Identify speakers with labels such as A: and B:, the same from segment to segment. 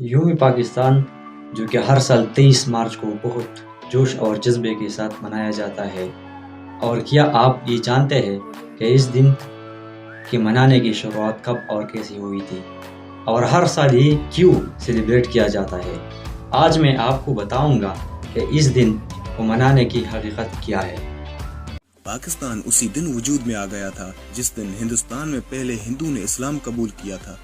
A: یوم پاکستان جو کہ ہر سال 23 مارچ کو بہت جوش اور جذبے کے ساتھ منایا جاتا ہے، اور کیا آپ یہ جانتے ہیں کہ اس دن کے منانے کی شروعات کب اور کیسی ہوئی تھی، اور ہر سال یہ کیوں سیلیبریٹ کیا جاتا ہے؟ آج میں آپ کو بتاؤں گا کہ اس دن کو منانے کی حقیقت کیا ہے۔
B: پاکستان اسی دن وجود میں آ گیا تھا جس دن ہندوستان میں پہلے ہندو نے اسلام قبول کیا تھا۔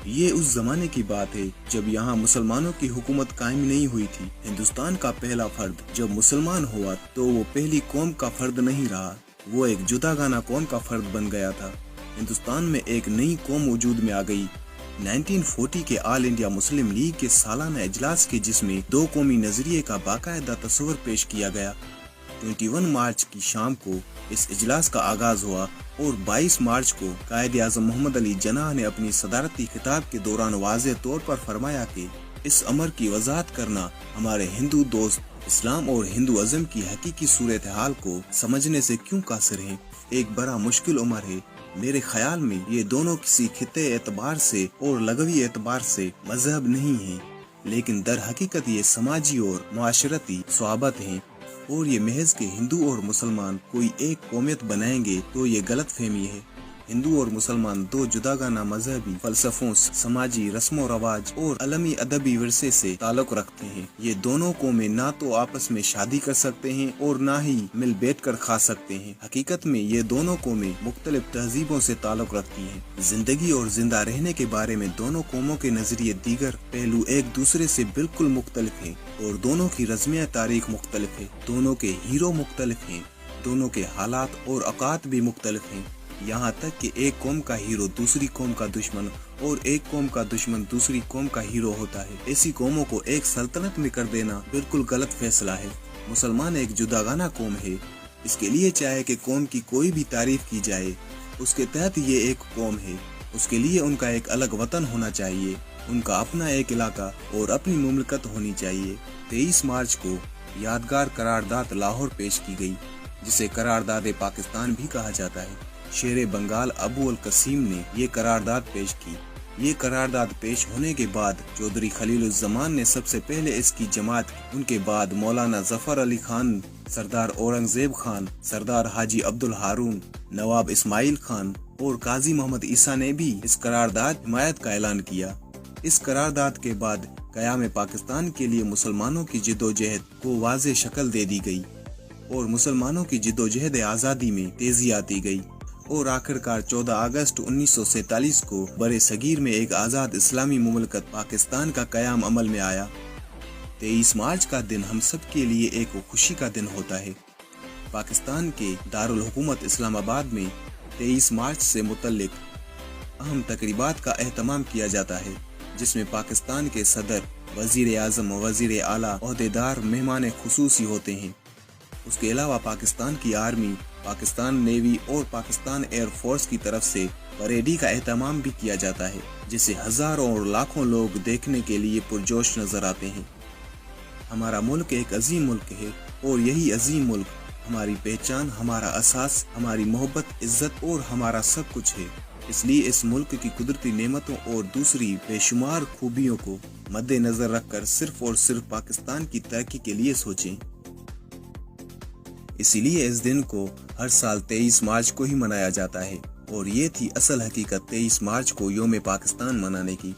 B: یہ اس زمانے کی بات ہے جب یہاں مسلمانوں کی حکومت قائم نہیں ہوئی تھی۔ ہندوستان کا پہلا فرد جب مسلمان ہوا تو وہ پہلی قوم کا فرد نہیں رہا، وہ ایک جداگانہ قوم کا فرد بن گیا تھا۔ ہندوستان میں ایک نئی قوم وجود میں آ گئی۔ 1940 کے آل انڈیا مسلم لیگ کے سالانہ اجلاس کے جس میں دو قومی نظریے کا باقاعدہ تصور پیش کیا گیا۔ 21 مارچ کی شام کو اس اجلاس کا آغاز ہوا اور 22 مارچ کو قائد اعظم محمد علی جناح نے اپنی صدارتی خطاب کے دوران واضح طور پر فرمایا کہ اس امر کی وضاحت کرنا ہمارے ہندو دوست اسلام اور ہندو ازم کی حقیقی صورتحال کو سمجھنے سے کیوں قاصر ہیں۔ ایک بڑا مشکل امر ہے۔ میرے خیال میں یہ دونوں کسی خطے اعتبار سے اور لغوی اعتبار سے مذہب نہیں ہیں، لیکن در حقیقت یہ سماجی اور معاشرتی صحابت ہیں، اور یہ محض کہ ہندو اور مسلمان کوئی ایک قومیت بنائیں گے تو یہ غلط فہمی ہے۔ ہندو اور مسلمان دو جداگانہ مذہبی فلسفوں، سماجی رسم و رواج اور عالمی ادبی ورثے سے تعلق رکھتے ہیں۔ یہ دونوں قومیں نہ تو آپس میں شادی کر سکتے ہیں اور نہ ہی مل بیٹھ کر کھا سکتے ہیں۔ حقیقت میں یہ دونوں قومیں مختلف تہذیبوں سے تعلق رکھتی ہیں۔ زندگی اور زندہ رہنے کے بارے میں دونوں قوموں کے نظریے دیگر پہلو ایک دوسرے سے بالکل مختلف ہیں، اور دونوں کی رزمیہ تاریخ مختلف ہے۔ دونوں کے ہیرو مختلف ہیں، دونوں کے حالات اور اوقات بھی مختلف ہیں، یہاں تک کہ ایک قوم کا ہیرو دوسری قوم کا دشمن اور ایک قوم کا دشمن دوسری قوم کا ہیرو ہوتا ہے۔ ایسی قوموں کو ایک سلطنت میں کر دینا بالکل غلط فیصلہ ہے۔ مسلمان ایک جداگانہ قوم ہے، اس کے لیے چاہے کہ قوم کی کوئی بھی تعریف کی جائے، اس کے تحت یہ ایک قوم ہے۔ اس کے لیے ان کا ایک الگ وطن ہونا چاہیے، ان کا اپنا ایک علاقہ اور اپنی مملکت ہونی چاہیے۔ 23 مارچ کو یادگار قرارداد لاہور پیش کی گئی، جسے قرارداد پاکستان بھی کہا جاتا ہے۔ شیر بنگال ابو القاسم نے یہ قرارداد پیش کی۔ یہ قرارداد پیش ہونے کے بعد چودھری خلیل الزمان نے سب سے پہلے اس کی جماعت کی۔ ان کے بعد مولانا ظفر علی خان، سردار اورنگزیب خان، سردار حاجی عبدالہارون، نواب اسماعیل خان اور قاضی محمد عیسیٰ نے بھی اس قرارداد حمایت کا اعلان کیا۔ اس قرارداد کے بعد قیام پاکستان کے لیے مسلمانوں کی جدوجہد کو واضح شکل دے دی گئی، اور مسلمانوں کی جدوجہد آزادی میں تیزی آتی گئی، اور آخرکار 14 اگست 1947 کو برِ صغیر میں ایک آزاد اسلامی مملکت پاکستان کا قیام عمل میں آیا۔ 23 مارچ کا دن ہم سب کے لیے ایک خوشی کا دن ہوتا ہے۔ پاکستان کے دارالحکومت اسلام آباد میں 23 مارچ سے متعلق اہم تقریبات کا اہتمام کیا جاتا ہے، جس میں پاکستان کے صدر، وزیر اعظم، وزیر اعلیٰ، عہدیدار مہمان خصوصی ہوتے ہیں۔ اس کے علاوہ پاکستان کی آرمی، پاکستان نیوی اور پاکستان ایئر فورس کی طرف سے پریڈی کا اہتمام بھی کیا جاتا ہے، جسے ہزاروں اور لاکھوں لوگ دیکھنے کے لیے پرجوش نظر آتے ہیں۔ ہمارا ملک ایک عظیم ملک ہے، اور یہی عظیم ملک ہماری پہچان، ہمارا اساس، ہماری محبت، عزت اور ہمارا سب کچھ ہے۔ اس لیے اس ملک کی قدرتی نعمتوں اور دوسری بے شمار خوبیوں کو مد نظر رکھ کر صرف اور صرف پاکستان کی ترقی کے لیے سوچیں۔ اسی لیے اس دن کو ہر سال 23 مارچ کو ہی منایا جاتا ہے، اور یہ تھی اصل حقیقت 23 مارچ کو یوم پاکستان منانے کی۔